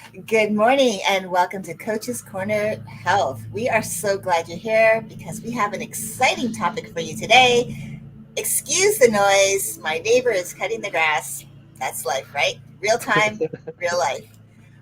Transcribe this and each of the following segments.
Good morning and welcome to Coach's Corner Health. We are so glad you're here because we have an exciting topic for you today. Excuse the noise. My neighbor is cutting the grass. That's life, right? Real time, real life.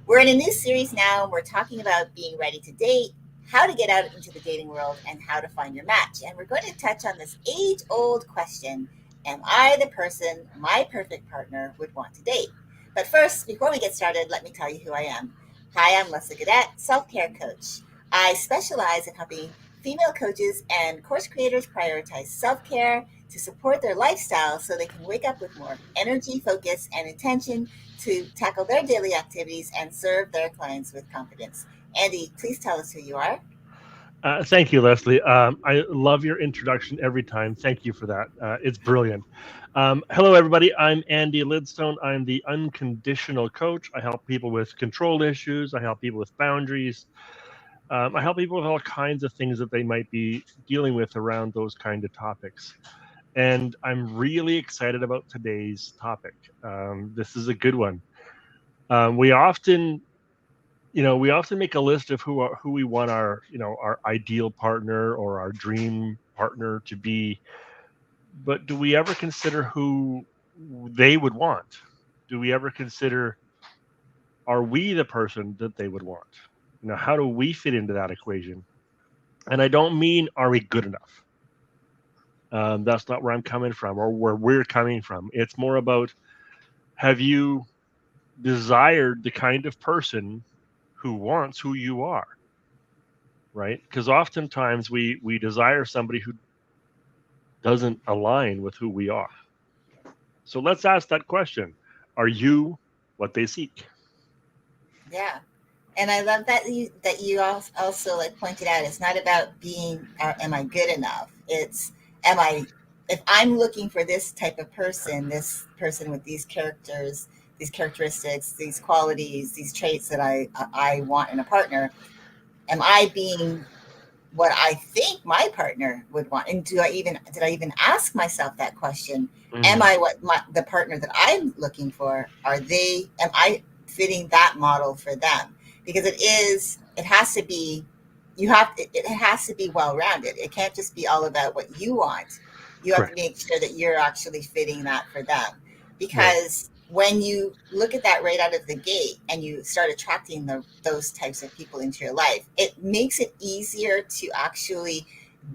We're in a new series now and we're talking about being ready to date, how to get out into the dating world, and how to find your match. And we're going to touch on this age old question: am I the person my perfect partner would want to date? But first, before we get started, let me tell you who I am. Hi, I'm Leslie Gadet, self care coach. I specialize in helping female coaches and course creators prioritize self care to support their lifestyle so they can wake up with more energy, focus, and intention to tackle their daily activities and serve their clients with confidence. Andy, please tell us who you are. Thank you, Leslie. I love your introduction every time. Thank you for that. It's brilliant. Hello, everybody. I'm Andy Lidstone. I'm the unconditional coach. I help people with control issues. I help people with boundaries. I help people with all kinds of things that they might be dealing with around those kind of topics. And I'm really excited about today's topic. This is a good one. We often we often make a list of who we want our ideal partner or our dream partner to be, but do we ever consider who they would want? Do we ever consider, are we the person that they would want? How do we fit into that equation? And I don't mean, are we good enough? That's not where I'm coming from or where we're coming from. It's more about, have you desired the kind of person who wants who you are? Right? Because oftentimes we desire somebody who doesn't align with who we are. So let's ask that question: are you what they seek? Yeah. And I love that you also like pointed out it's not about being am I good enough? It's am I if I'm looking for this person with these characters, these characteristics, these qualities, these traits that I want in a partner, am I being what I think my partner would want? And did I even ask myself that question? Am Mm, I what the partner that I'm looking for? Am I fitting that model for them? Because it has to be, it has to be well rounded. It can't just be all about what you want. You have to correct. make sure that you're actually fitting that for them. Right. Because when you look at that right out of the gate and you start attracting those types of people into your life, it makes it easier to actually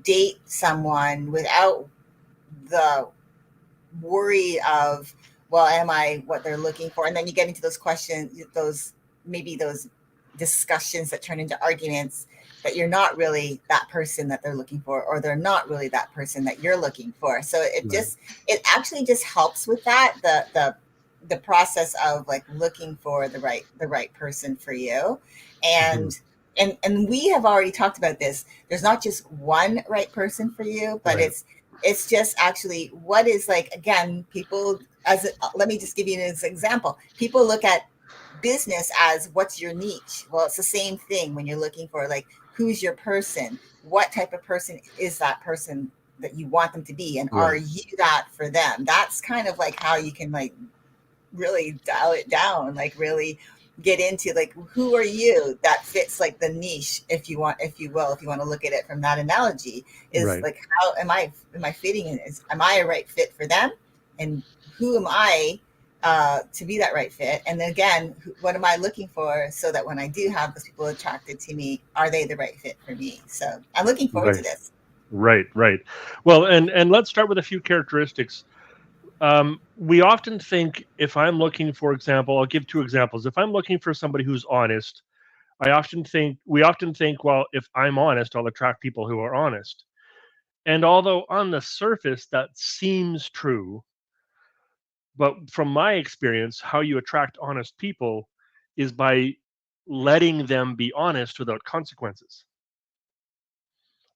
date someone without the worry of, well, am I what they're looking for? And then you get into those questions, those discussions that turn into arguments, that you're not really that person that they're looking for, or they're not really that person that you're looking for. So Right. it actually just helps with that, the process of like looking for the right person for you. Hmm. And we have already talked about this. There's not just one right person for you, but Right. it's just actually what is, like, again, people, let me just give you an example. People look at business as, what's your niche? Well, it's the same thing when you're looking for, like, who's your person? What type of person is that person that you want them to be, and are Right. you that for them? That's kind of like how you can, like, really dial it down, like really get into, like, who are you that fits, like, the niche, if you want, if you want to look at it from that analogy, is Right. like, how am I fitting in? Am I a right fit for them? And who am I to be that right fit? And then again, what am I looking for, so that when I do have those people attracted to me, are they the right fit for me? So I'm looking forward to Right. this. Right. Right. Well, and let's start with a few characteristics. We often think, if I'm looking, for example, I'll give two examples. If I'm looking for somebody who's honest, we often think, well, if I'm honest, I'll attract people who are honest. And although on the surface that seems true, but from my experience, how you attract honest people is by letting them be honest without consequences,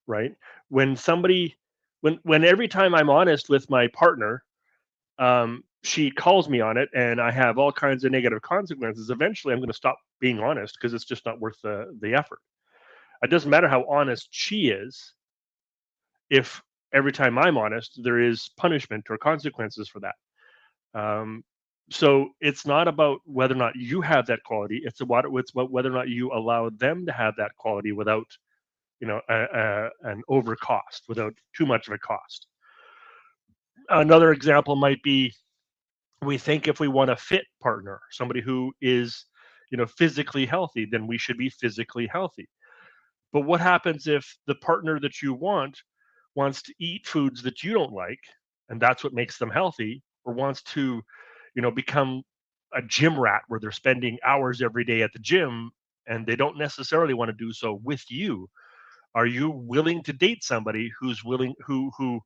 right? When somebody, when every time I'm honest with my partner, she calls me on it and I have all kinds of negative consequences, eventually I'm going to stop being honest because it's just not worth the effort. It doesn't matter how honest she is if every time I'm honest, there is punishment or consequences for that. So it's not about whether or not you have that quality. It's about whether or not you allow them to have that quality without, an over cost, without too much of a cost. Another example might be, we think if we want a fit partner, somebody who is, physically healthy, then we should be physically healthy. But what happens if the partner that you wants to eat foods that you don't like, and that's what makes them healthy, or wants to, become a gym rat where they're spending hours every day at the gym and they don't necessarily want to do so with you? Are you willing to date somebody who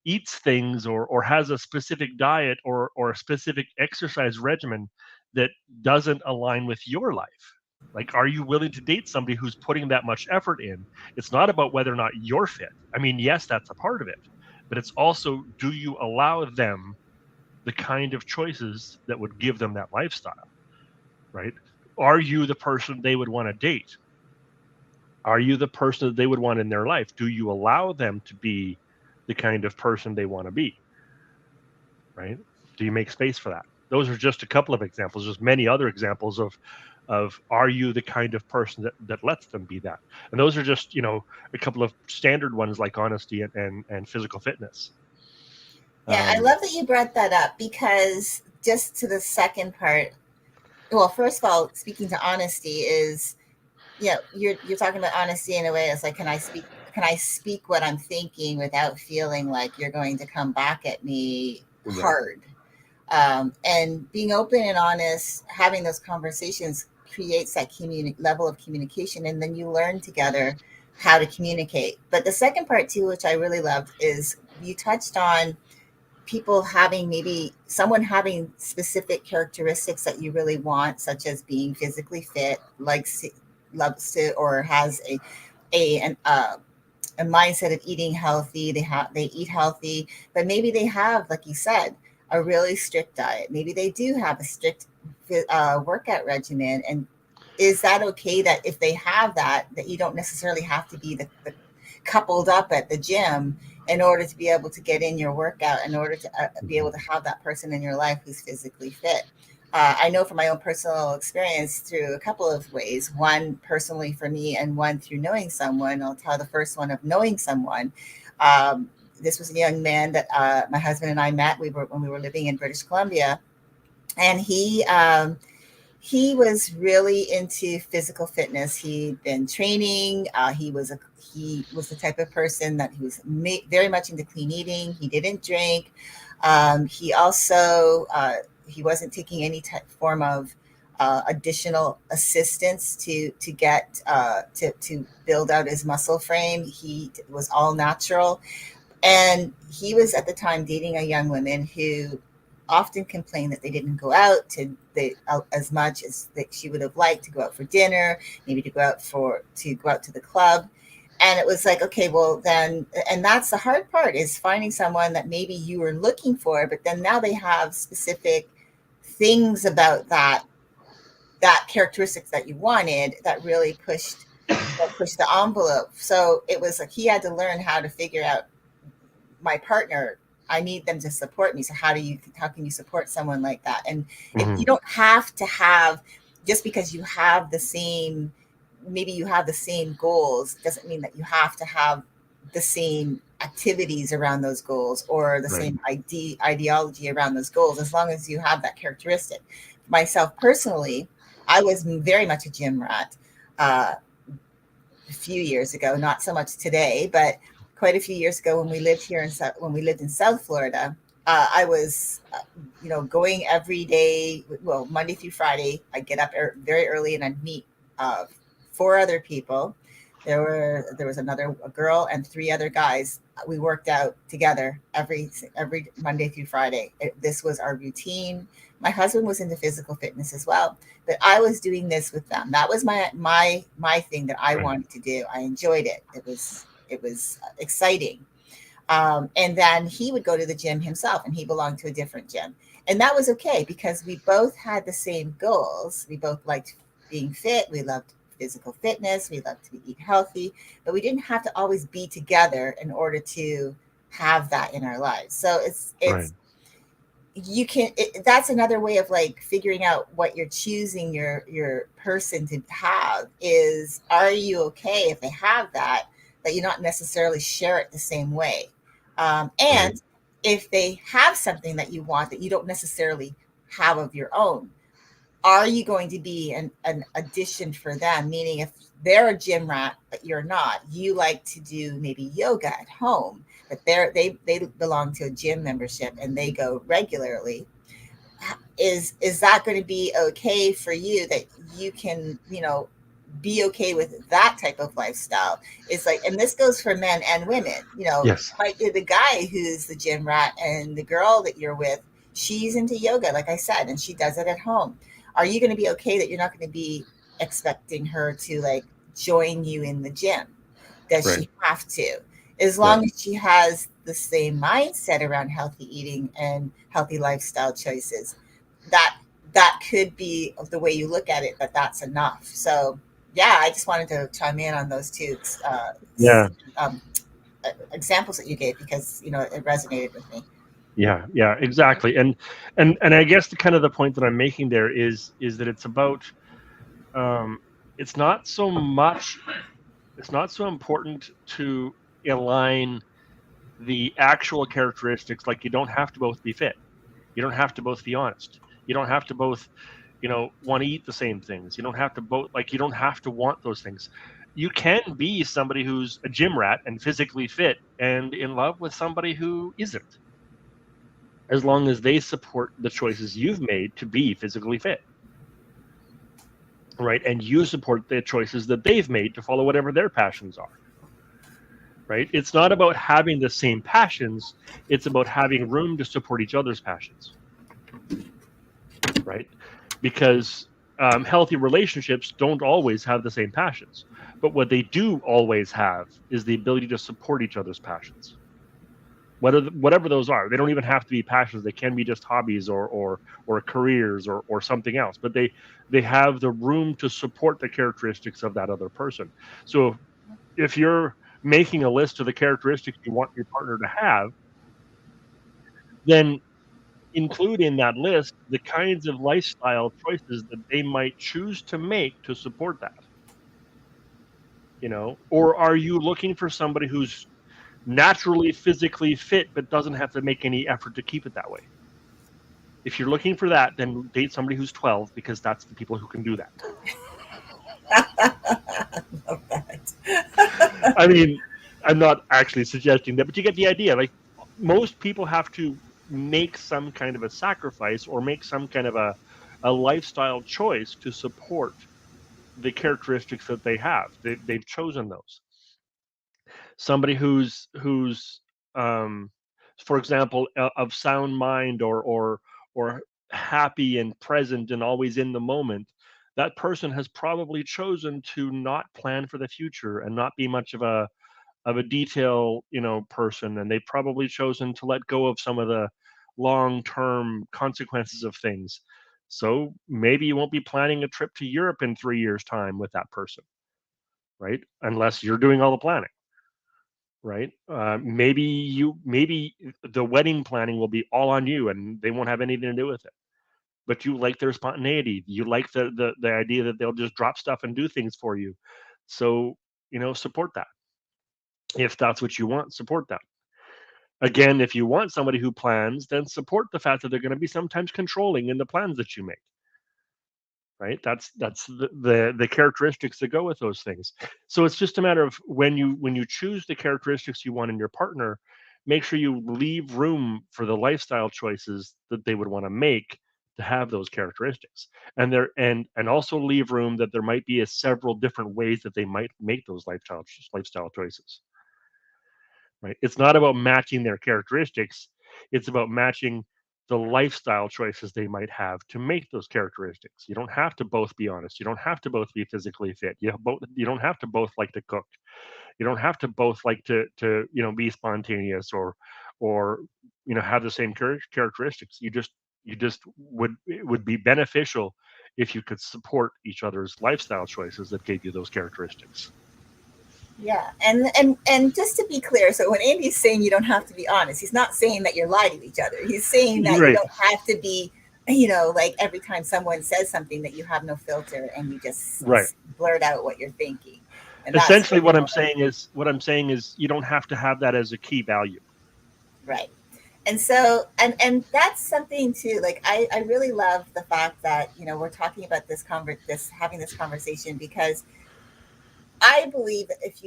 eats things, or has a specific diet, or a specific exercise regimen that doesn't align with your life? Like, are you willing to date somebody who's putting that much effort in? It's not about whether or not you're fit. I mean, yes, that's a part of it, but it's also, do you allow them the kind of choices that would give them that lifestyle, right? Are you the person they would want to date? Are you the person that they would want in their life? Do you allow them to be the kind of person they want to be, right? Do you make space for that? Those are just a couple of examples. There's many other examples of, are you the kind of person that lets them be that? And those are just, a couple of standard ones, like honesty and physical fitness. Yeah, I Um, love that you brought that up because just to the second part, well, first of all, speaking to honesty is, you're talking about honesty in a way. It's like, can I speak what I'm thinking without feeling like you're going to come back at me right. hard? And being open and honest, having those conversations creates that level of communication, and then you learn together how to communicate. But the second part too, which I really loved, is you touched on people having, maybe someone having specific characteristics that you really want, such as being physically fit, likes loves to, or has a mindset of eating healthy. They eat healthy, but maybe they have, like you said, a really strict diet. Maybe they do have a strict workout regimen. And is that okay, that if they have that, that you don't necessarily have to be the coupled up at the gym in order to be able to get in your workout, in order to be able Mhm. to have that person in your life who's physically fit? I know from my own personal experience through a couple of ways. One personally for me, and one through knowing someone. I'll tell the first one of knowing someone. Um, this was a young man that my husband and I met. We were when we were living in British Columbia, and he was really into physical fitness. He'd been training. He was the type of person that he was very much into clean eating. He didn't drink. He also he wasn't taking any type form of additional assistance to get to build out his muscle frame. He was all natural, and he was at the time dating a young woman who often complained that they didn't go out as much as that she would have liked to go out for dinner, maybe to go out to the club. And it was like, okay, well then, and that's the hard part, is finding someone that maybe you were looking for, but then now they have specific things about that characteristics that you wanted that really pushed the envelope. So it was like he had to learn how to figure out, my partner, I need them to support me. So how can you support someone like that? And you Mhm. don't have to have, just because you have the same, maybe you have the same goals, doesn't mean that you have to have the same activities around those goals, or the Right. same ideology around those goals, as long as you have that characteristic. Myself personally, I was very much a gym rat. A few years ago, not so much today, but quite a few years ago when we lived when we lived in South Florida. I was, going every day. Well, Monday through Friday, I'd get up very early and I'd meet uh, four other people. There was a girl and three other guys. We worked out together every Monday through Friday. This was our routine. My husband was into physical fitness as well, but I was doing this with them. That was my thing that I Right. wanted to do. I enjoyed it. It was exciting. And then he would go to the gym himself, and he belonged to a different gym, and that was okay because we both had the same goals. We both liked being fit. We loved physical fitness. We loved to eat healthy, but we didn't have to always be together in order to have that in our lives. So Right. that's another way of like figuring out what you're choosing your person to have is, are you okay if they have that you not necessarily share it the same way, Right. and if they have something that you want that you don't necessarily have of your own, are you going to be an addition for them? Meaning, if they're a gym rat but you're not, you like to do maybe yoga at home, but they belong to a gym membership and they go regularly. Is that going to be okay for you, that you can, be okay with that type of lifestyle? It's like, and this goes for men and women, Yes. might be the guy who's the gym rat and the girl that you're with, she's into yoga, like I said, and she does it at home. Are you going to be okay that you're not going to be expecting her to like join you in the gym? Does Right. she have to? As Right. long as she has the same mindset around healthy eating and healthy lifestyle choices, that that could be the way you look at it, that that's enough. So yeah, I just wanted to chime in on those two Yeah. um, examples that you gave, because it resonated with me. Yeah. Yeah. Exactly. And I guess the kind of the point that I'm making there is that it's about, um, it's not so much, it's not so important to align the actual characteristics. Like, you don't have to both be fit. You don't have to both be honest. You don't have to both, want to eat the same things. You don't have to both, like, you don't have to want those things. You can be somebody who's a gym rat and physically fit and in love with somebody who isn't, as long as they support the choices you've made to be physically fit, right? And you support the choices that they've made to follow whatever their passions are, right? It's not about having the same passions, it's about having room to support each other's passions, right? Because healthy relationships don't always have the same passions, but what they do always have is the ability to support each other's passions, whatever those are. They don't even have to be passions. They can be just hobbies or careers or something else. But they have the room to support the characteristics of that other person. So if you're making a list of the characteristics you want your partner to have, then include in that list the kinds of lifestyle choices that they might choose to make to support that. Or are you looking for somebody who's naturally physically fit but doesn't have to make any effort to keep it that way? If you're looking for that, then date somebody who's 12, because that's the people who can do that. Love that. I mean, I'm not actually suggesting that, but you get the idea. Like, most people have to make some kind of a sacrifice or make some kind of a lifestyle choice to support the characteristics that they have. They've chosen those. Somebody who's um, for example, of sound mind, or happy and present and always in the moment, that person has probably chosen to not plan for the future and not be much of a detail, person, and they've probably chosen to let go of some of the long-term consequences of things. So maybe you won't be planning a trip to Europe in 3 years time with that person, right? Unless you're doing all the planning, right? Maybe the wedding planning will be all on you, and they won't have anything to do with it. But you like their spontaneity. You like the idea that they'll just drop stuff and do things for you. So, support that. If that's what you want, support that. Again, if you want somebody who plans, then support the fact that they're going to be sometimes controlling in the plans that you make. Right? That's the characteristics that go with those things. So it's just a matter of, when you choose the characteristics you want in your partner, make sure you leave room for the lifestyle choices that they would want to make to have those characteristics, and also leave room that there might be several different ways that they might make those lifestyle choices. Right? It's not about matching their characteristics, it's about matching the lifestyle choices they might have to make those characteristics. You don't have to both be honest. You don't have to both be physically fit. You don't have to both like to cook. You don't have to both like to be spontaneous, or have the same characteristics. You just it would be beneficial if you could support each other's lifestyle choices that gave you those characteristics. Yeah, and just to be clear, so when Andy's saying you don't have to be honest, he's not saying that you're lying to each other. He's saying that you Right, don't have to be, like every time someone says something that you have no filter and you just right. blurt out what you're thinking, and that's Essentially, really more what I'm saying is you don't have to have that as a key value. right. And so and that's something too. Like I really love the fact that we're talking about this having this conversation because I believe that if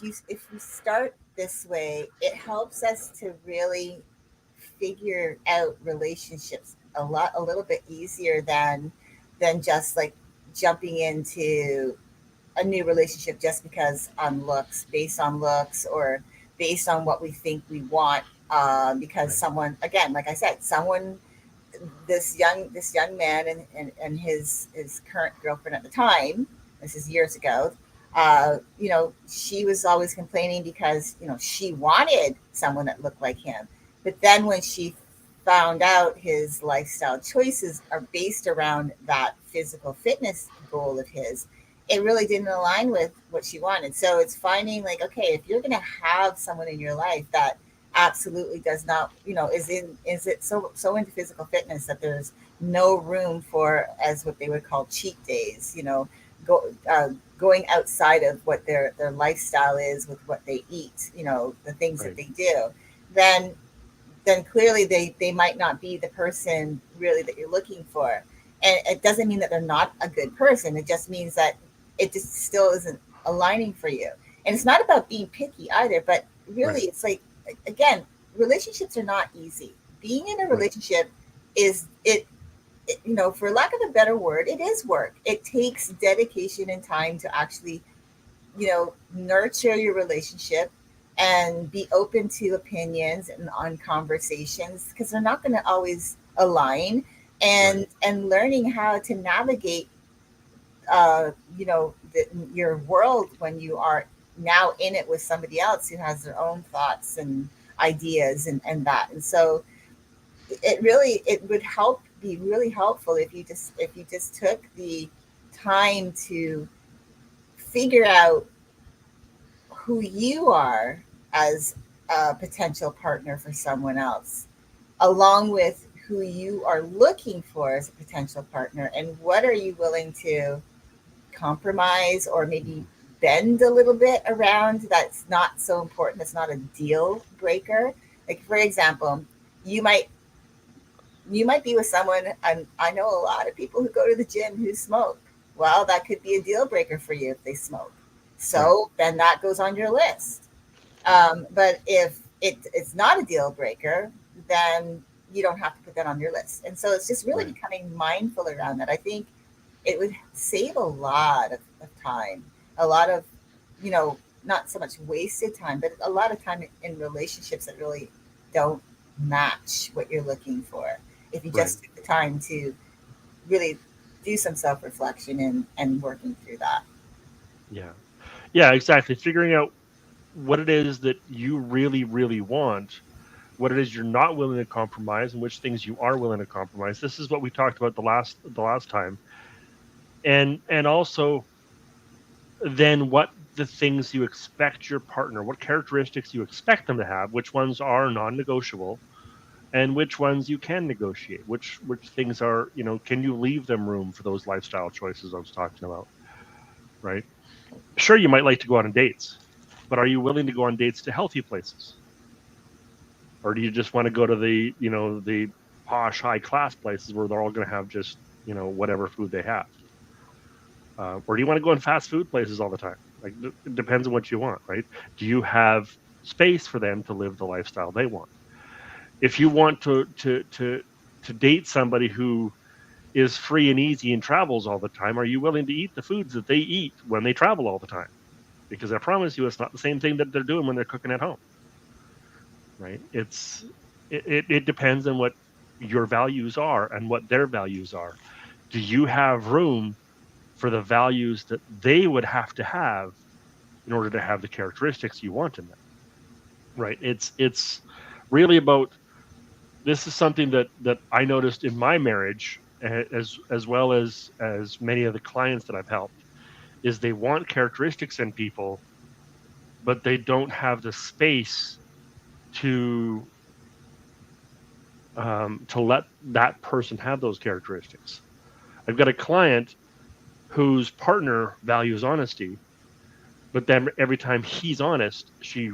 you start this way, it helps us to really figure out relationships a little bit easier than just like jumping into a new relationship just because based on looks, or based on what we think we want. Because Right, someone, again, like I said, someone this young man and his current girlfriend at the time, this is years ago, she was always complaining because she wanted someone that looked like him. But then when she found out his lifestyle choices are based around that physical fitness goal of his, it really didn't align with what she wanted. So it's finding, like, okay, if you're going to have someone in your life that absolutely does not, is it so into physical fitness that there's no room for, as what they would call, cheat days, go going outside of what their lifestyle is with what they eat, the things that right, they do, then clearly they might not be the person really that you're looking for. And it doesn't mean that they're not a good person. It just means that it just still isn't aligning for you. And it's not about being picky either, but really right, it's like, again, relationships are not easy. Being in a right, relationship is for lack of a better word, it is work. It takes dedication and time to actually nurture your relationship and be open to opinions and on conversations, because they're not going to always align. right, And learning how to navigate your world when you are now in it with somebody else who has their own thoughts and ideas and that. And so it would be really helpful if you just took the time to figure out who you are as a potential partner for someone else, along with who you are looking for as a potential partner, and what are you willing to compromise or maybe mhm, bend a little bit around that's not so important, that's not a deal breaker. Like, for example, you might you might be with someone, and I know a lot of people who go to the gym who smoke. Well, that could be a deal breaker for you if they smoke. right, So then that goes on your list. But if it's not a deal breaker, then you don't have to put that on your list. And so it's just really right, becoming mindful around that. I think it would save a lot of time, a lot of, not so much wasted time, but a lot of time in relationships that really don't match what you're looking for. If you right. just took the time to really do some self reflection and working through that. Yeah, yeah, exactly. Figuring out what it is that you really, really want, what it is you're not willing to compromise, and which things you are willing to compromise. This is what we talked about the last time, and also then what the things you expect your partner, what characteristics you expect them to have, which ones are non-negotiable, and which ones you can negotiate, which things are, can you leave them room for those lifestyle choices I was talking about, right? Sure, you might like to go on dates, but are you willing to go on dates to healthy places, or do you just want to go to the posh high class places where they're all going to have just whatever food they have, or do you want to go in fast food places all the time? Like, it depends on what you want, right? Do you have space for them to live the lifestyle they want? If you want to date somebody who is free and easy and travels all the time, are you willing to eat the foods that they eat when they travel all the time? Because I promise you, it's not the same thing that they're doing when they're cooking at home, right? It depends on what your values are and what their values are. Do you have room for the values that they would have to have in order to have the characteristics you want in them? Right? It's really about, this is something that I noticed in my marriage, as well as many of the clients that I've helped, is they want characteristics in people, but they don't have the space to let that person have those characteristics. I've got a client whose partner values honesty, but then every time he's honest, she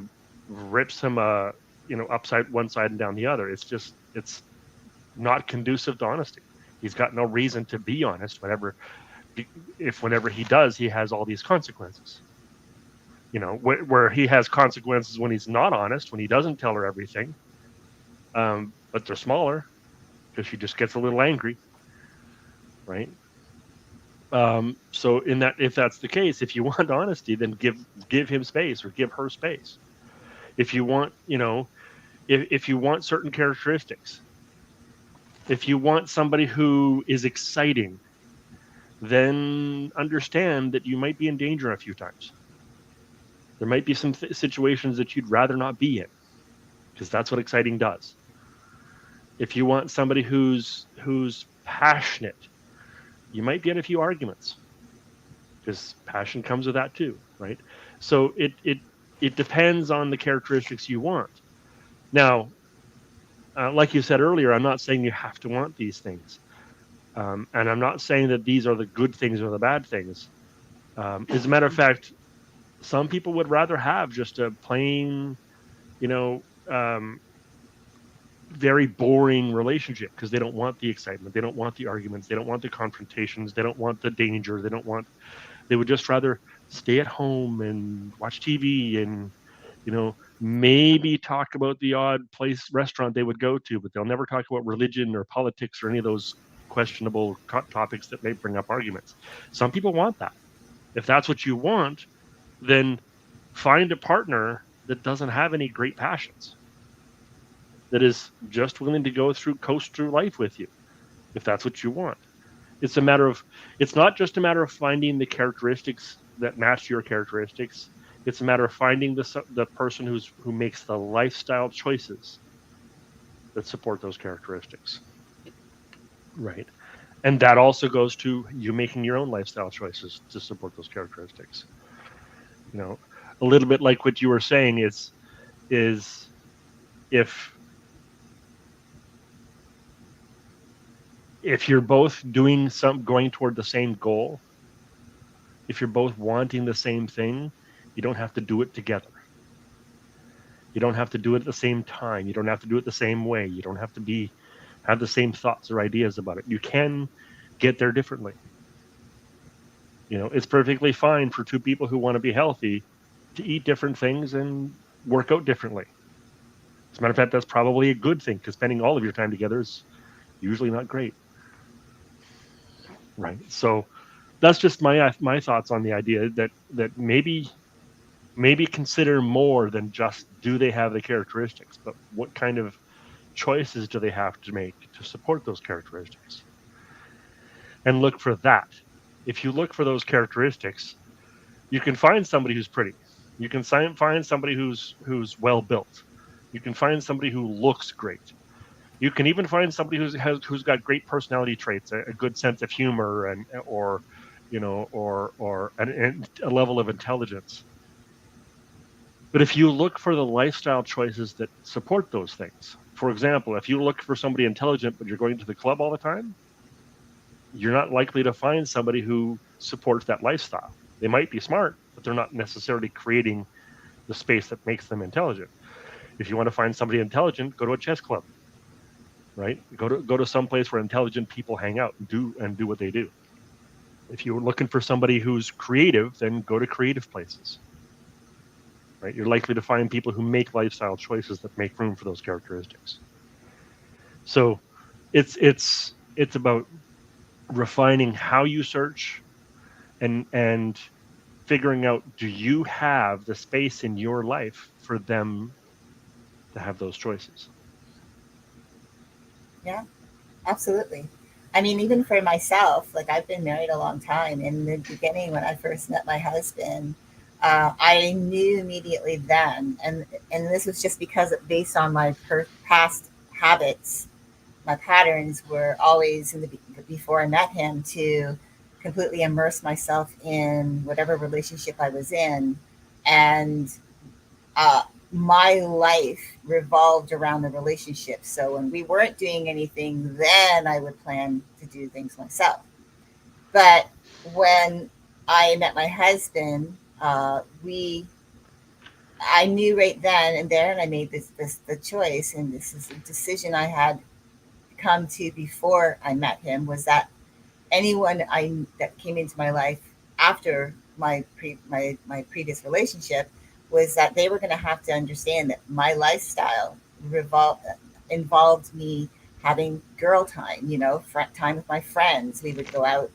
rips him upside one side and down the other. It's not conducive to honesty. He's got no reason to be honest. Whenever he does, he has all these consequences. Where he has consequences when he's not honest, when he doesn't tell her everything, but they're smaller because she just gets a little angry, right? So in that, if that's the case, if you want honesty, then give him space or give her space. If you want, if you want certain characteristics, if you want somebody who is exciting, then understand that you might be in danger a few times. There might be some situations that you'd rather not be in, because that's what exciting does. If you want somebody who's passionate, you might get a few arguments, because passion comes with that too, right? So it depends on the characteristics you want. Now, like you said earlier, I'm not saying you have to want these things, and I'm not saying that these are the good things or the bad things. As a matter of fact, some people would rather have just a plain, you know, um, very boring relationship, because they don't want the excitement, they don't want the arguments, they don't want the confrontations, they don't want the danger, they would just rather stay at home and watch TV and, maybe talk about the odd restaurant they would go to, but they'll never talk about religion or politics or any of those questionable topics that may bring up arguments. Some people want that. If that's what you want, then find a partner that doesn't have any great passions, that is just willing to coast through life with you, if that's what you want. It's a matter of, it's not just a matter of finding the characteristics that match your characteristics. It's a matter of finding the person who makes the lifestyle choices that support those characteristics, right? And that also goes to you making your own lifestyle choices to support those characteristics. You know, a little bit like what you were saying is if you're both going toward the same goal, if you're both wanting the same thing, you don't have to do it together. You don't have to do it at the same time. You don't have to do it the same way. You don't have to have the same thoughts or ideas about it. You can get there differently. It's perfectly fine for two people who want to be healthy to eat different things and work out differently. As a matter of fact, that's probably a good thing, because spending all of your time together is usually not great. Right. So that's just my thoughts on the idea that maybe consider more than just, do they have the characteristics, but what kind of choices do they have to make to support those characteristics, and look for that. If you look for those characteristics, you can find somebody who's pretty, you can find somebody who's well built, you can find somebody who looks great, you can even find somebody who's got great personality traits, a good sense of humor, and or a level of intelligence. But if you look for the lifestyle choices that support those things, for example, if you look for somebody intelligent but you're going to the club all the time, you're not likely to find somebody who supports that lifestyle. They might be smart, but they're not necessarily creating the space that makes them intelligent. If you want to find somebody intelligent, go to a chess club, right? Go to some place where intelligent people hang out and do what they do. If you're looking for somebody who's creative, then go to creative places. Right? You're likely to find people who make lifestyle choices that make room for those characteristics. So it's about refining how you search, and figuring out, do you have the space in your life for them to have those choices? Yeah, absolutely. I mean, even for myself, like I've been married a long time. In the beginning, when I first met my husband, I knew immediately then, and this was just because based on my past habits, my patterns were always before I met him to completely immerse myself in whatever relationship I was in, and uh, my life revolved around the relationship. So when we weren't doing anything, then I would plan to do things myself. But when I met my husband, we I knew right then and there, and I made this the choice, and this is a decision I had come to before I met him, was that anyone I that came into my life after my previous relationship was that they were going to have to understand that my lifestyle revolved involved me having girl time, time with my friends. We would go out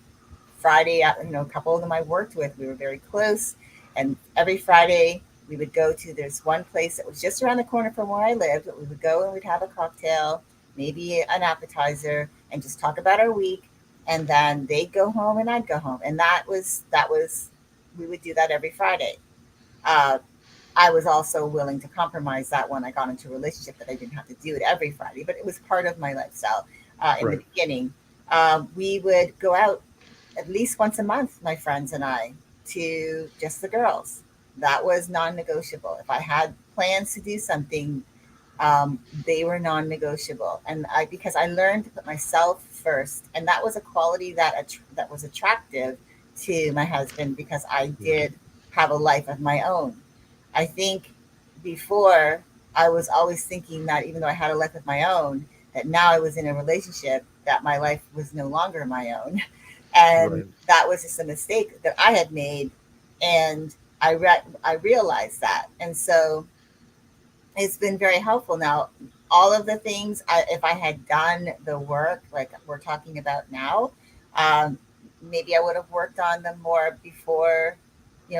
Friday, a couple of them I worked with, we were very close. And every Friday, we would go to this one place that was just around the corner from where I lived. But we would go and we'd have a cocktail, maybe an appetizer, and just talk about our week. And then they'd go home and I'd go home. And we would do that every Friday. Uh, I was also willing to compromise that when I got into a relationship that I didn't have to do it every Friday, but it was part of my lifestyle in the Right. beginning. We would go out at least once a month, my friends and I, to just the girls. That was non negotiable. If I had plans to do something, they were non negotiable. And because I learned to put myself first, and that was a quality that was attractive to my husband because I Hmm. did have a life of my own. I think before I was always thinking that even though I had a life of my own, that now I was in a relationship that my life was no longer my own. And Right. that was just a mistake that I had made. And I realized that. And so it's been very helpful now. All of the things, if I had done the work like we're talking about now, um, maybe I would have worked on them more before,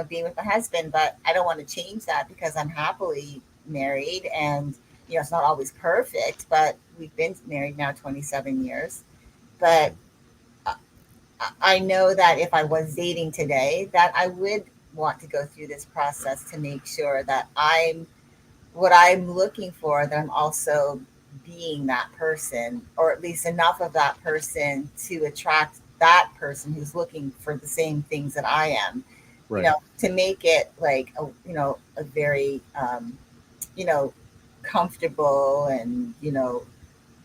being with my husband. But I don't want to change that because I'm happily married, and it's not always perfect, but we've been married now 27 years. But I know that if I was dating today, that I would want to go through this process to make sure that I'm what I'm looking for, that I'm also being that person, or at least enough of that person to attract that person who's looking for the same things that I am, Right. to make it like a very you know comfortable and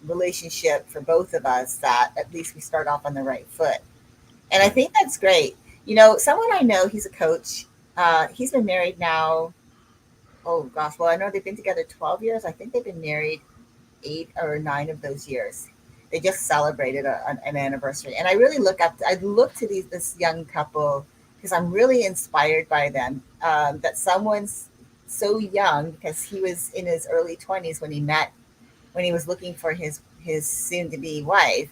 relationship for both of us, that at least we start off on the right foot. And I Right. think that's great. Someone I know, he's a coach. He's been married now. Oh gosh, well, I know they've been together 12 years. I think they've been married 8 or 9 of those years. They just celebrated an anniversary. And I look to this young couple because I'm really inspired by them. That someone's so young, because he was in his early 20s when he was looking for his soon to be wife.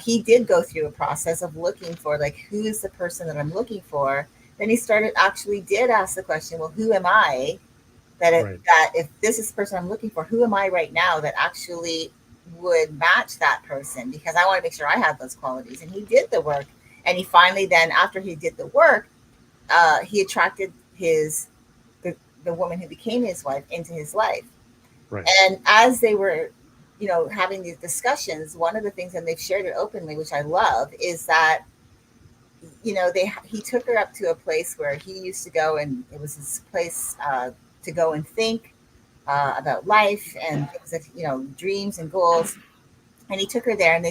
He did go through a process of looking for, like, who's the person that I'm looking for. Then he started actually did ask the question, well, who am I, Right. that if this is the person I'm looking for, who am I right now that actually would match that person? Because I want to make sure I have those qualities. And he did the work, and he finally, then after he did the work, he attracted the, the woman who became his wife into his life. Right. And as they were, having these discussions, one of the things, and they've shared it openly, which I love, is that he took her up to a place where he used to go, and it was this place to go and think about life and things that dreams and goals. And he took her there, and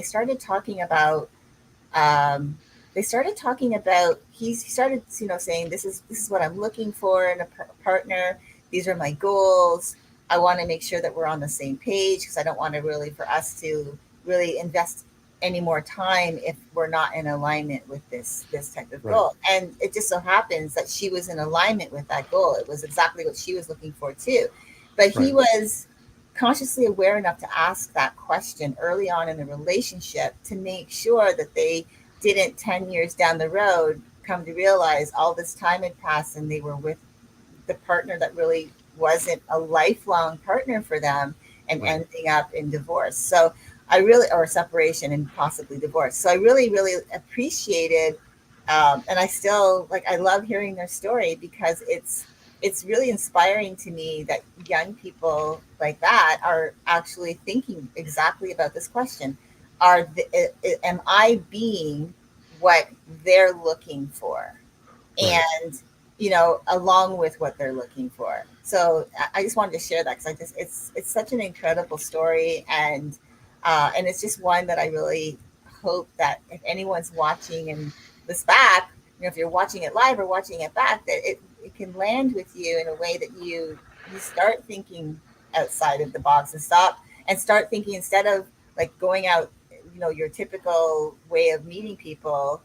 um, they started talking about. He started saying, this is what I'm looking for in a partner. These are my goals. I want to make sure that we're on the same page, because I don't want to really for us to really invest any more time if we're not in alignment with this type of Right. goal. And it just so happens that she was in alignment with that goal. It was exactly what she was looking for too. But he Right. was consciously aware enough to ask that question early on in the relationship to make sure that they didn't 10 years down the road come to realize all this time had passed and they were with the partner that really wasn't a lifelong partner for them, and Right. ending up in divorce. So I really, or separation and possibly divorce. So I really, really appreciated, and I still like, I love hearing their story, because it's really inspiring to me that young people like that are actually thinking exactly about this question. Am I being what they're looking for? Right. And along with what they're looking for. So I just wanted to share that because I just it's such an incredible story, and it's just one that I really hope that if anyone's watching and this back, if you're watching it live or watching it back, that it can land with you in a way that you start thinking outside of the box and start thinking instead of like going out, your typical way of meeting people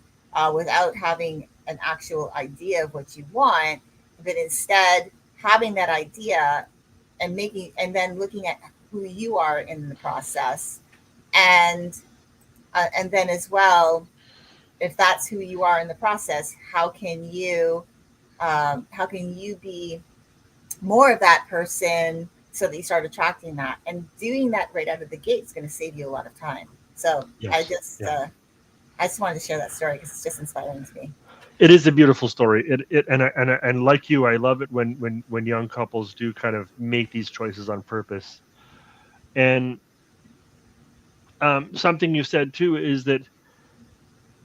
without having an actual idea of what you want, but instead having that idea and then looking at who you are in the process, and and then as well, if that's who you are in the process, how can you be more of that person so that you start attracting that, and doing that right out of the gate is going to save you a lot of time. So Yes. Yeah. I just wanted to share that story because it's just inspiring to me. It is a beautiful story. And like you, I love it when young couples do kind of make these choices on purpose. And something you said too is that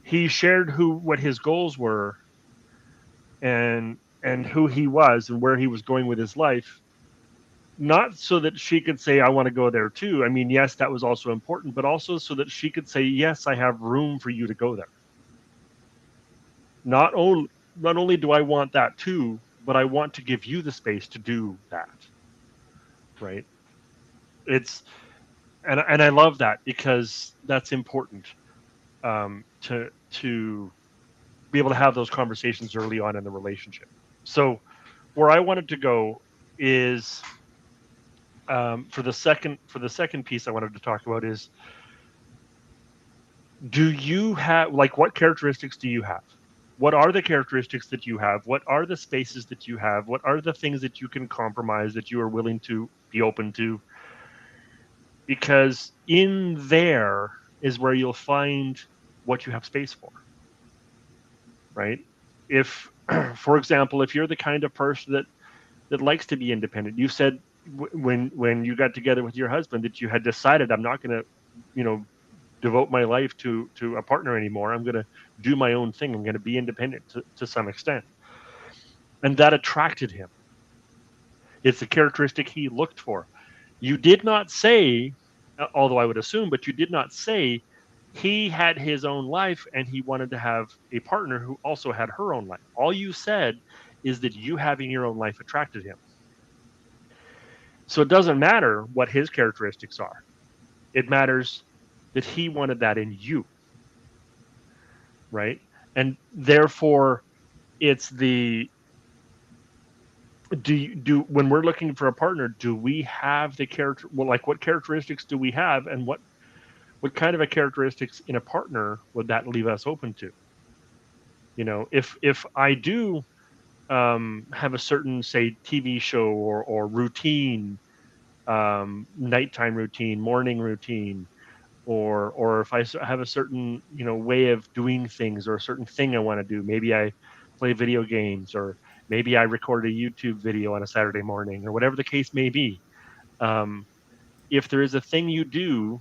he shared what his goals were, and who he was and where he was going with his life, not so that she could say I want to go there too. I mean, yes, that was also important, but also so that she could say yes, I have room for you to go there. Not only do I want that too, but I want to give you the space to do that, right? It's and I love that because that's important, to be able to have those conversations early on in the relationship. So where I wanted to go is, for the second piece I wanted to talk about is, do you have, like, what characteristics do you have? What are the characteristics that you have? What are the spaces that you have? What are the things that you can compromise, that you are willing to be open to? Because in there is where you'll find what you have space for, right? If, for example, if you're the kind of person that likes to be independent, you said when you got together with your husband that you had decided, I'm not going to, you know, devote my life to a partner anymore. I'm going to do my own thing. I'm going to be independent to some extent, and that attracted him. It's a characteristic he looked for. You did not say, although I would assume, but you did not say he had his own life and he wanted to have a partner who also had her own life. All you said is that you having your own life attracted him. So it doesn't matter what his characteristics are. It matters that he wanted that in you, right? And therefore, it's the do when we're looking for a partner, do we have the character? Well, like, what characteristics do we have, and what kind of a characteristics in a partner would that leave us open to? If I do, have a certain, say, TV show or routine, nighttime routine, morning routine, or if have a certain, way of doing things, or a certain thing I want to do. Maybe I play video games, or maybe I record a YouTube video on a Saturday morning, or whatever the case may be. Um, if there is a thing you do,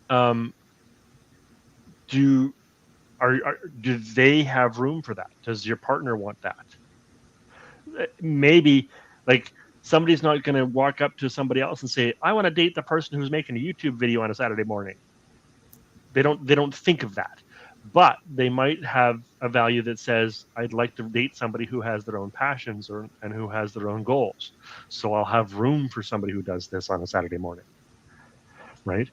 um, do do they have room for that? Does your partner want that? Maybe, like, somebody's not going to walk up to somebody else and say, I want to date the person who's making a YouTube video on a Saturday morning. They don't think of that, but they might have a value that says, I'd like to date somebody who has their own passions, and who has their own goals, so I'll have room for somebody who does this on a Saturday morning, right?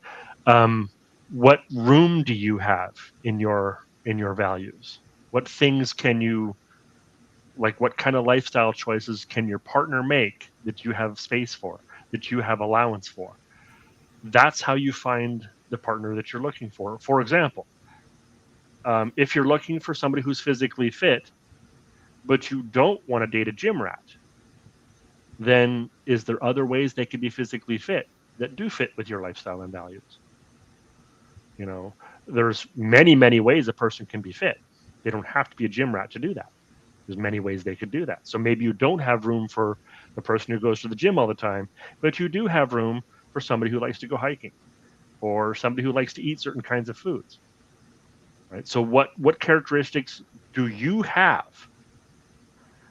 um, what room do you have in your values? What things can you, like, what kind of lifestyle choices can your partner make that you have space for, that you have allowance for? That's how you find the partner that you're looking for. For example, if you're looking for somebody who's physically fit, but you don't want to date a gym rat, then is there other ways they could be physically fit that do fit with your lifestyle and values? You know, there's many, many ways a person can be fit. They don't have to be a gym rat to do that. There's many ways they could do that. So maybe you don't have room for the person who goes to the gym all the time, but you do have room for somebody who likes to go hiking, or somebody who likes to eat certain kinds of foods, right? So what characteristics do you have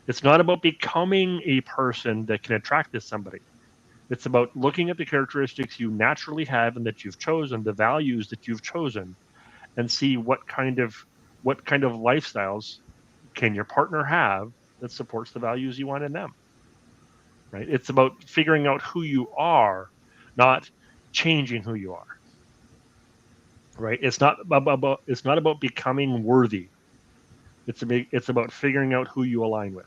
It's not about becoming a person that can attract to somebody. It's about looking at the characteristics you naturally have and that you've chosen, the values that you've chosen, and see what kind of lifestyles can your partner have that supports the values you want in them. Right? It's about figuring out who you are, not changing who you are. Right? It's not about becoming worthy. It's about figuring out who you align with.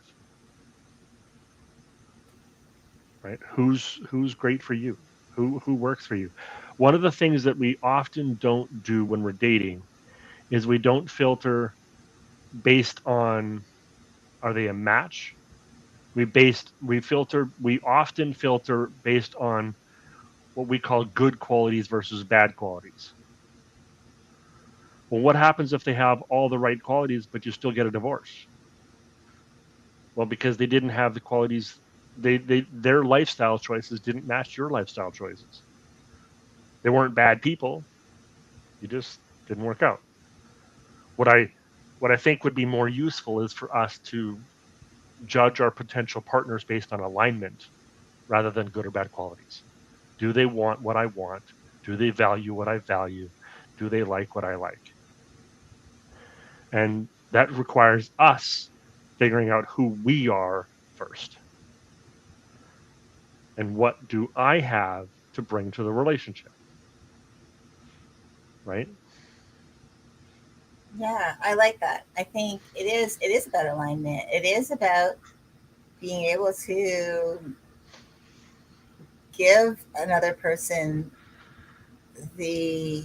Right? Who's great for you? Who works for you? One of the things that we often don't do when we're dating is we don't filter based on, are they a match? We often filter based on what we call good qualities versus bad qualities. Well, what happens if they have all the right qualities but you still get a divorce? Well, because they didn't have the qualities, their lifestyle choices didn't match your lifestyle choices. They weren't bad people, you just didn't work out. What i what i think would be more useful is for us to judge our potential partners based on alignment rather than good or bad qualities. Do they want what I want? Do they value what I value? Do they like what I like? And that requires us figuring out who we are first. And what do I have to bring to the relationship? Right? Yeah, I like that. I think it is about alignment. It is about being able to give another person the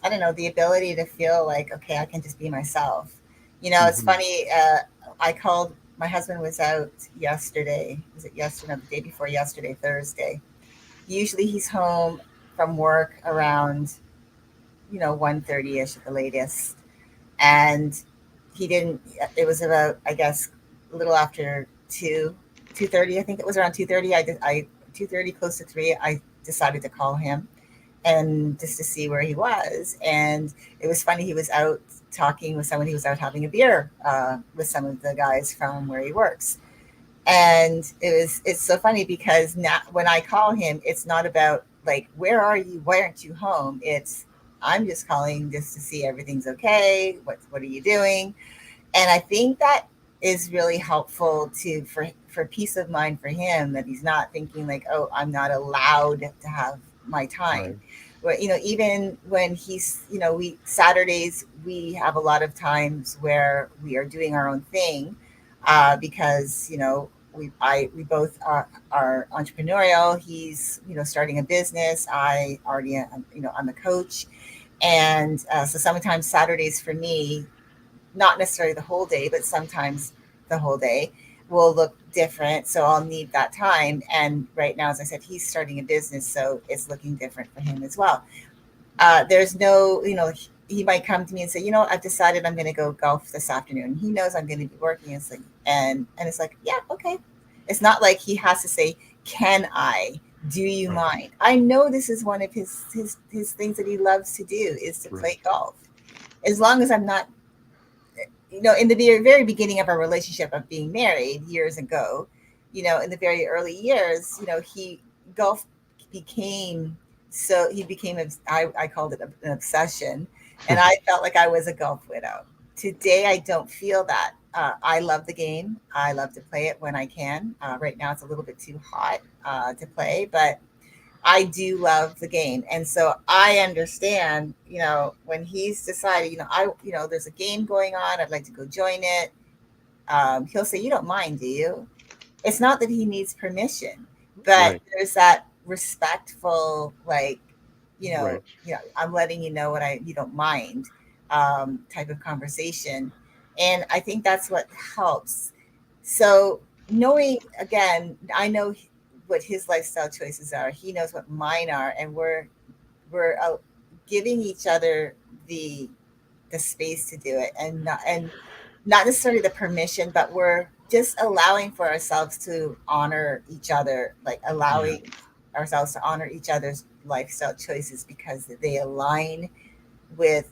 I don't know, the ability to feel like, okay, I can just be myself. It's Mm-hmm. funny. I called, my husband was out yesterday. Was it yesterday? No, the day before yesterday, Thursday. Usually he's home from work around, 1:30 ish at the latest. And he didn't, it was about, I guess, a little after 2:30. I think it was around 2:30. I 2:30, close to 3, I decided to call him and just to see where he was. And it was funny. He was out talking with someone. He was out having a beer with some of the guys from where he works. And it's so funny because now when I call him, it's not about like, where are you? Why aren't you home? It's, I'm just calling just to see everything's okay. What are you doing? And I think that is really helpful to for peace of mind for him, that he's not thinking like, oh, I'm not allowed to have my time. Right. But even when he's, we Saturdays, we have a lot of times where we are doing our own thing, because we both are entrepreneurial. He's, starting a business. I already I'm a coach. And so sometimes Saturdays for me, not necessarily the whole day, but sometimes the whole day will look different. So I'll need that time. And right now, as I said, he's starting a business, so it's looking different for him as well. There's no, he might come to me and say, I've decided I'm going to go golf this afternoon. He knows I'm going to be working. It's like, and it's like, yeah, okay. It's not like he has to say, can I? Do you Right. mind? I know this is one of his things that he loves to do, is to Right. play golf. As long as I'm not, in the very beginning of our relationship of being married years ago, in the very early years, he golf became he became I called it an obsession, and I felt like I was a golf widow. Today, I don't feel that. I love the game. I love to play it when I can. Right now, it's a little bit too hot to play, but I do love the game. And so I understand, when he's decided, there's a game going on, I'd like to go join it. He'll say, you don't mind, do you? It's not that he needs permission, but Right. there's that respectful, like, Right. I'm letting you know you don't mind, type of conversation. And I think that's what helps. So knowing, again, I know what his lifestyle choices are. He knows what mine are, and we're giving each other the space to do it, and not necessarily the permission, but we're just allowing for ourselves to honor each other, like Yeah. allowing ourselves to honor each other's lifestyle choices because they align with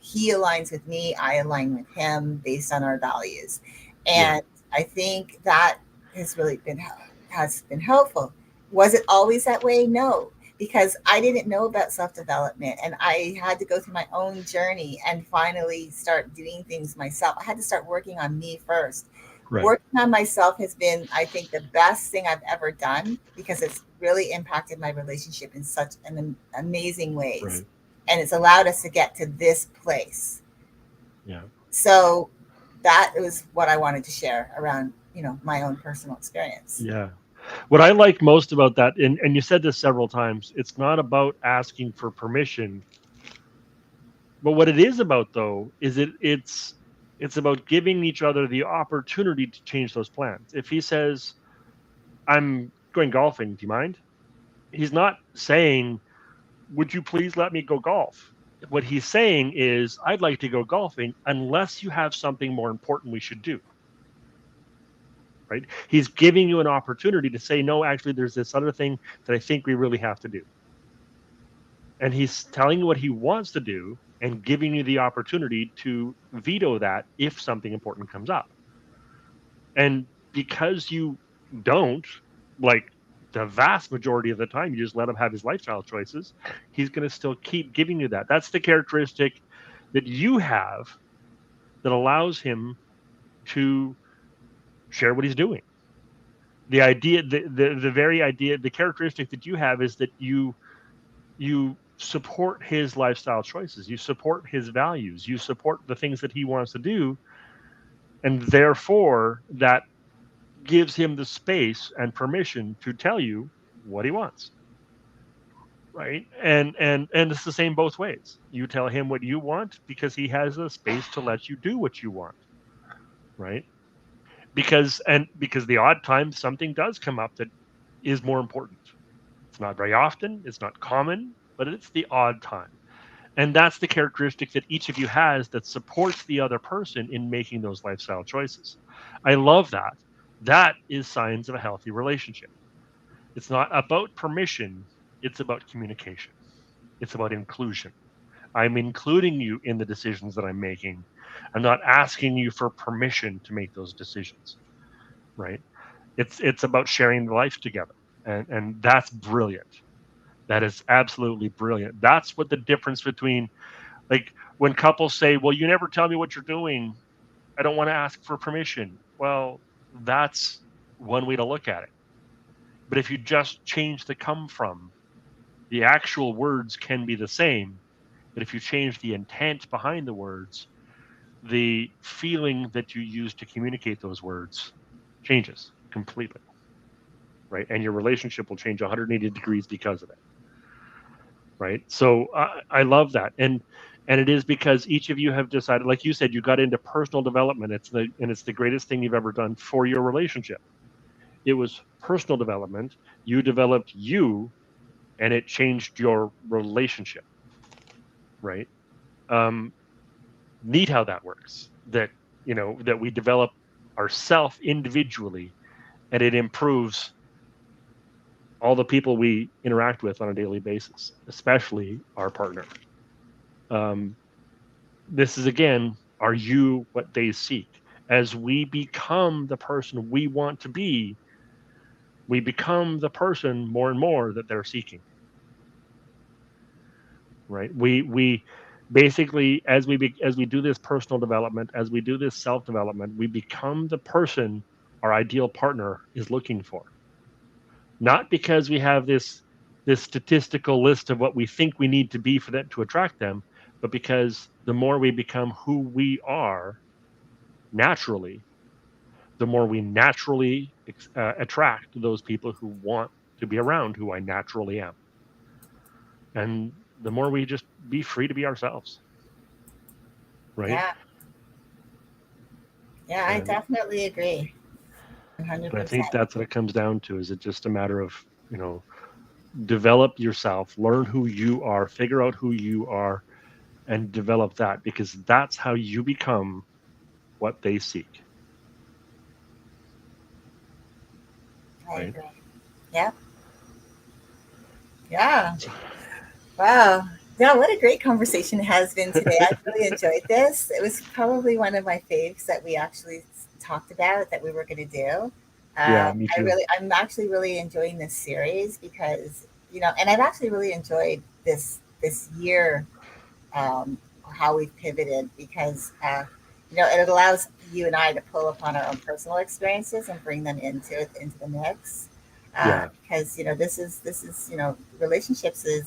he aligns with me, I align with him based on our values. Yeah. And I think that has really been helpful. Was it always that way? No, because I didn't know about self development, and I had to go through my own journey and finally start doing things myself. I had to start working on me first. Right. Working on myself has been, I think, the best thing I've ever done because it's really impacted my relationship in such amazing ways. Right. And it's allowed us to get to this place. Yeah. So that was what I wanted to share around, my own personal experience. Yeah. What I like most about that, and you said this several times, it's not about asking for permission, but what it is about though is it's about giving each other the opportunity to change those plans. If he says, "I'm going golfing, do you mind?" He's not saying, "Would you please let me go golf?" What he's saying is, "I'd like to go golfing unless you have something more important we should do." Right? He's giving you an opportunity to say, "No, actually, there's this other thing that I think we really have to do." And he's telling you what he wants to do and giving you the opportunity to veto that if something important comes up. And because you don't, like the vast majority of the time, you just let him have his lifestyle choices, he's going to still keep giving you that. That's the characteristic that you have that allows him to share what he's doing. The idea, the very idea, the characteristic that you have is that you support his lifestyle choices, you support his values, you support the things that he wants to do, and therefore that gives him the space and permission to tell you what he wants, right? And it's the same both ways. You tell him what you want because he has the space to let you do what you want, right? Because the odd time something does come up that is more important. It's not very often, it's not common, but it's the odd time. And that's the characteristic that each of you has that supports the other person in making those lifestyle choices. I love that. That is signs of a healthy relationship. It's not about permission, it's about communication. It's about inclusion. I'm including you in the decisions that I'm making. I'm not asking you for permission to make those decisions, right? It's about sharing life together. And that's brilliant. That is absolutely brilliant. That's what the difference between, like, when couples say, "Well, you never tell me what you're doing. I don't want to ask for permission." Well, that's one way to look at it. But if you just change the come from, the actual words can be the same. But if you change the intent behind the words, the feeling that you use to communicate those words changes completely, right? And your relationship will change 180 degrees because of it, right? So I love that, and it is because each of you have decided, like you said, you got into personal development. It's the greatest thing you've ever done for your relationship. It was personal development. You developed you, and it changed your relationship, right? Um, Neat how that works. That we develop ourself individually, and it improves all the people we interact with on a daily basis, especially our partner. Um, this is again, are you what they seek? As we become the person we want to be, we become the person more and more that they're seeking, right? We basically, as we do this personal development, as we do this self development, we become the person our ideal partner is looking for. Not because we have this statistical list of what we think we need to be for that to attract them, but because the more we become who we are naturally, the more we naturally attract those people who want to be around who I naturally am. And the more we just be free to be ourselves, right? Yeah. Yeah, I And definitely agree. and I think 100%. that's what it comes down to. Is it just a matter of, you know, develop yourself, learn who you are, figure out who you are, and develop that, because that's how you become what they seek, I right? agree. Yeah. Yeah. Wow. Yeah, what a great conversation it has been today. I really enjoyed this. It was probably one of my faves that we actually talked about that we were going to do. Yeah, me too. I'm actually really enjoying this series because, and I've actually really enjoyed this year, how we've pivoted because, it allows you and I to pull upon our own personal experiences and bring them into the mix. Yeah, Because, this is, relationships is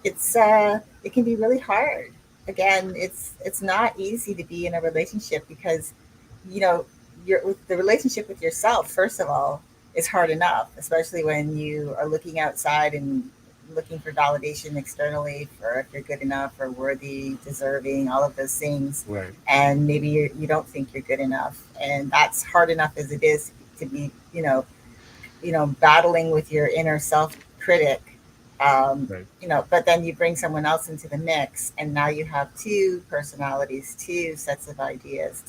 it can be really hard. Again, it's not easy to be in a relationship because you know you're with the relationship with yourself. First of all, is hard enough, especially when you are looking outside and looking for validation externally for if you're good enough or worthy, deserving, all of those things, right, and maybe you don't think you're good enough, and that's hard enough as it is to be battling with your inner self critic. right, But then you bring someone else into the mix, and now you have two personalities, two sets of ideas,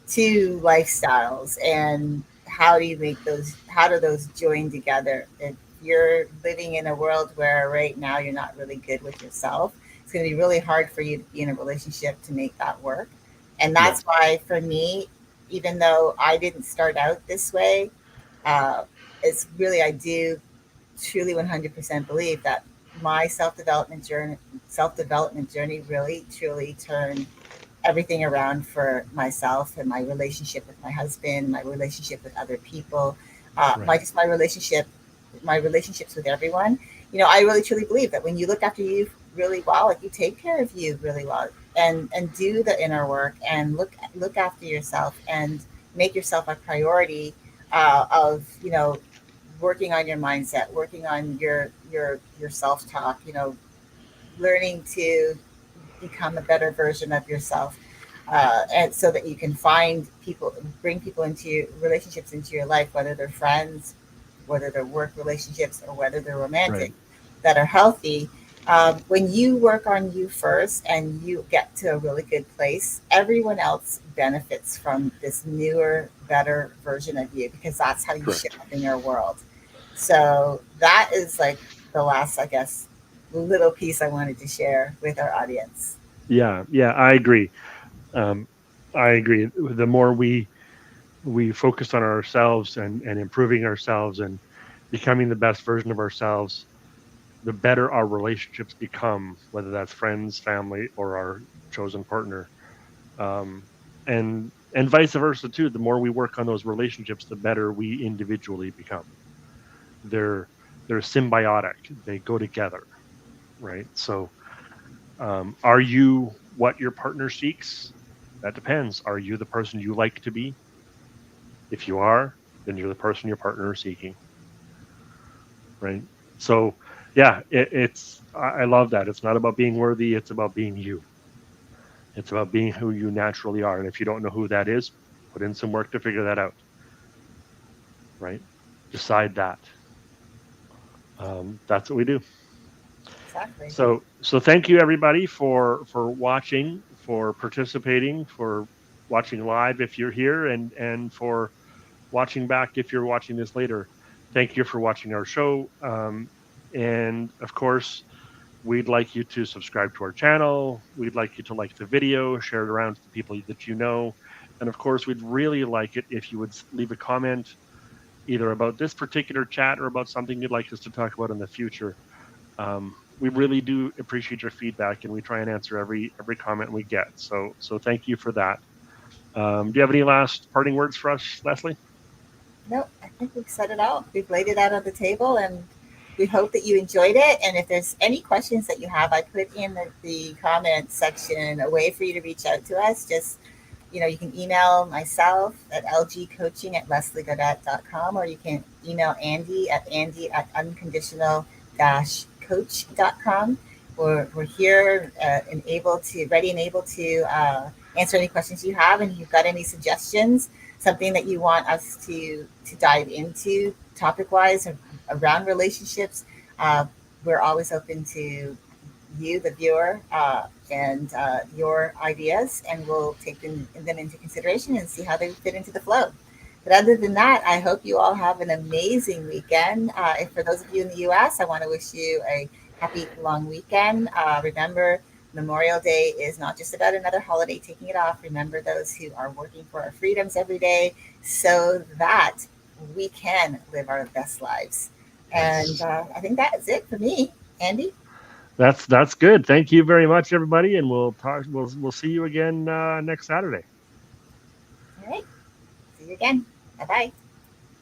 two lifestyles. And how do you make those? How do those join together? If you're living in a world where right now you're not really good with yourself, it's going to be really hard for you to be in a relationship to make that work. And yeah, that's why, for me, even though I didn't start out this way, uh, it's really, I do truly 100% believe that my self development journey really truly turned everything around for myself and my relationship with my husband, my relationship with other people, right, my relationship, my relationships with everyone. I really truly believe that when you look after you really well, like you take care of you really well, and do the inner work and look after yourself and make yourself a priority, of working on your mindset, working on your self talk, learning to become a better version of yourself, and so that you can find people, bring people into relationships into your life, whether they're friends, whether they're work relationships, or whether they're right. romantic, that are healthy. When you work on you first and you get to a really good place, everyone else benefits from this newer, better version of you because that's how you show Correct. up in your world. So that is like the last, I guess, little piece I wanted to share with our audience. Yeah, yeah, I agree. Um, I agree. The more we focus on ourselves and improving ourselves and becoming the best version of ourselves, the better our relationships become, whether that's friends, family, or our chosen partner. And vice versa too. The more we work on those relationships, the better we individually become. They're they're symbiotic. They go together, right? So, are you what your partner seeks? That depends. Are you the person you like to be? If you are, then you're the person your partner is seeking, right? So, yeah, I love that. It's not about being worthy. It's about being you. It's about being who you naturally are. And if you don't know who that is, put in some work to figure that out, right? Decide that. That's what we do. Exactly. So thank you everybody for watching, for participating, for watching live if you're here, and for watching back if you're watching this later. Thank you for watching our show. And of course, we'd like you to subscribe to our channel. We'd like you to like the video, share it around to the people that you know. And of course, we'd really like it if you would leave a comment either about this particular chat or about something you'd like us to talk about in the future. We really do appreciate your feedback, and we try and answer every comment we get. So thank you for that. Do you have any last parting words for us, Leslie? No, I think we've set it out. We've laid it out on the table, and we hope that you enjoyed it. And if there's any questions that you have, I put in the comment section a way for you to reach out to us. Just, you can email myself at lgcoaching at lesliegodet.com, or you can email Andy at unconditional-coach.com. We're here, and ready and able to answer any questions you have. And if you've got any suggestions, something that you want us to dive into topic wise around relationships, uh, we're always open to you, the viewer, and your ideas, and we'll take them into consideration and see how they fit into the flow. But other than that, I hope you all have an amazing weekend. For those of you in the U.S., I want to wish you Happy long weekend. Remember, Memorial Day is not just about another holiday taking it off. Remember those who are working for our freedoms every day so that we can live our best lives. And Yes. I think that is it for me, Andy. That's good. Thank you very much, everybody, and we'll talk. We'll see you again next Saturday. All right. See you again. Bye bye.